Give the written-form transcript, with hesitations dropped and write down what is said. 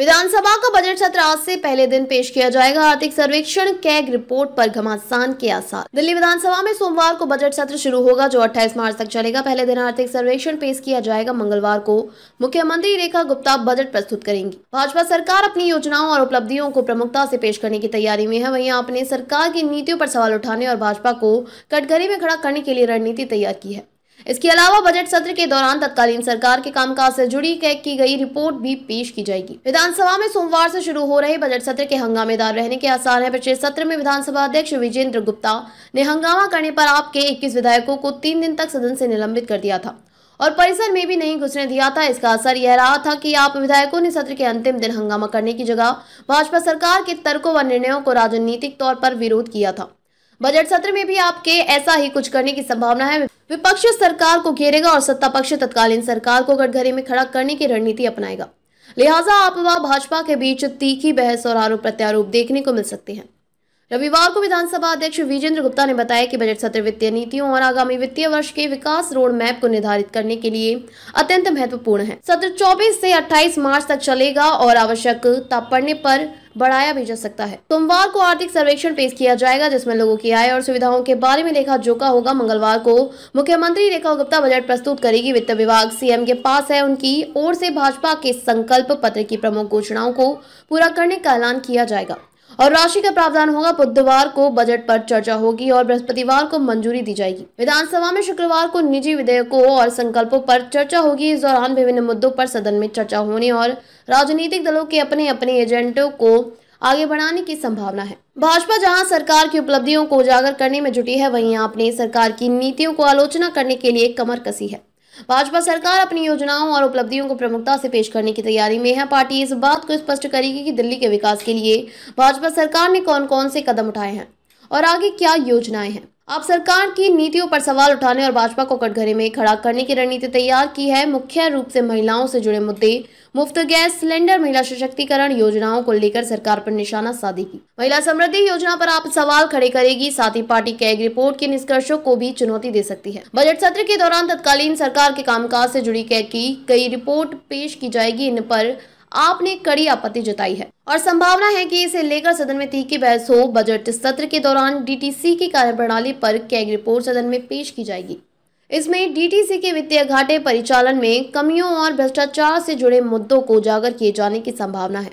विधानसभा का बजट सत्र आज से पहले दिन पेश किया जाएगा। आर्थिक सर्वेक्षण कैग रिपोर्ट पर घमासान के आसार। दिल्ली विधानसभा में सोमवार को बजट सत्र शुरू होगा जो 28 मार्च तक चलेगा। पहले दिन आर्थिक सर्वेक्षण पेश किया जाएगा। मंगलवार को मुख्यमंत्री रेखा गुप्ता बजट प्रस्तुत करेंगी। भाजपा सरकार अपनी योजनाओं और उपलब्धियों को प्रमुखता से पेश करने की तैयारी में है। वहीं अपने सरकार की नीतियों पर सवाल उठाने और भाजपा को कटघरे में खड़ा करने के लिए रणनीति तैयार की है। इसके अलावा बजट सत्र के दौरान तत्कालीन सरकार के कामकाज से जुड़ी की गई रिपोर्ट भी पेश की जाएगी। विधानसभा में सोमवार से शुरू हो रहे बजट सत्र के हंगामेदार रहने के आसार हैं। पिछले सत्र में विधानसभा अध्यक्ष विजेंद्र गुप्ता ने हंगामा करने पर आपके 21 विधायकों को 3 दिन तक सदन से निलंबित कर दिया था और परिसर में भी नहीं घुसने दिया था। इसका असर यह रहा था कि आप विधायकों ने सत्र के अंतिम दिन हंगामा करने की जगह भाजपा सरकार के तर्कों व निर्णयों को राजनीतिक तौर पर विरोध किया था। बजट सत्र में भी आपके ऐसा ही कुछ करने की संभावना है। विपक्ष सरकार को घेरेगा और सत्ता पक्ष तत्कालीन सरकार को कटघरे में खड़ा करने की रणनीति अपनाएगा। लिहाजा आप व भाजपा के बीच तीखी बहस और आरोप प्रत्यारोप देखने को मिल सकते हैं। रविवार को विधानसभा अध्यक्ष विजेंद्र गुप्ता ने बताया कि बजट सत्र वित्तीय नीतियों और आगामी वित्तीय वर्ष के विकास रोड मैप को निर्धारित करने के लिए अत्यंत महत्वपूर्ण है। सत्र 24 से 28 मार्च तक चलेगा और आवश्यकता पड़ने पर बढ़ाया भी जा सकता है। सोमवार को आर्थिक सर्वेक्षण पेश किया जाएगा जिसमें लोगों की आय और सुविधाओं के बारे में लेखा जोखा होगा। मंगलवार को मुख्यमंत्री रेखा गुप्ता बजट प्रस्तुत करेगी। वित्त विभाग सीएम के पास है। उनकी ओर से भाजपा के संकल्प पत्र की प्रमुख घोषणाओं को पूरा करने का ऐलान किया जाएगा और राशि का प्रावधान होगा। बुधवार को बजट पर चर्चा होगी और बृहस्पतिवार को मंजूरी दी जाएगी। विधानसभा में शुक्रवार को निजी विधेयकों और संकल्पों पर चर्चा होगी। इस दौरान विभिन्न मुद्दों पर सदन में चर्चा होने और राजनीतिक दलों के अपने अपने एजेंडों को आगे बढ़ाने की संभावना है। भाजपा जहां सरकार की उपलब्धियों को उजागर करने में जुटी है, वहीं आपने सरकार की नीतियों को आलोचना करने के लिए कमर कसी है। भाजपा सरकार अपनी योजनाओं और उपलब्धियों को प्रमुखता से पेश करने की तैयारी में है। पार्टी इस बात को स्पष्ट करेगी कि दिल्ली के विकास के लिए भाजपा सरकार ने कौन कौन से कदम उठाए हैं और आगे क्या योजनाएं हैं। आप सरकार की नीतियों पर सवाल उठाने और भाजपा को कटघरे में खड़ा करने की रणनीति तैयार की है। मुख्य रूप से महिलाओं से जुड़े मुद्दे, मुफ्त गैस सिलेंडर, महिला सशक्तिकरण योजनाओं को लेकर सरकार पर निशाना साधेगी। महिला समृद्धि योजना पर आप सवाल खड़े करेगी। साथ ही पार्टी कैग रिपोर्ट के निष्कर्षों को भी चुनौती दे सकती है। बजट सत्र के दौरान तत्कालीन सरकार के कामकाज से जुड़ी कैग की कई रिपोर्ट पेश की जाएगी। इन पर आपने कड़ी आपत्ति जताई है और संभावना है कि इसे लेकर सदन में तीखी बहस हो। बजट सत्र के दौरान डीटीसी की कार्यप्रणाली पर कैग रिपोर्ट सदन में पेश की जाएगी। इसमें डीटीसी के वित्तीय घाटे, परिचालन में कमियों और भ्रष्टाचार से जुड़े मुद्दों को उजागर किए जाने की संभावना है।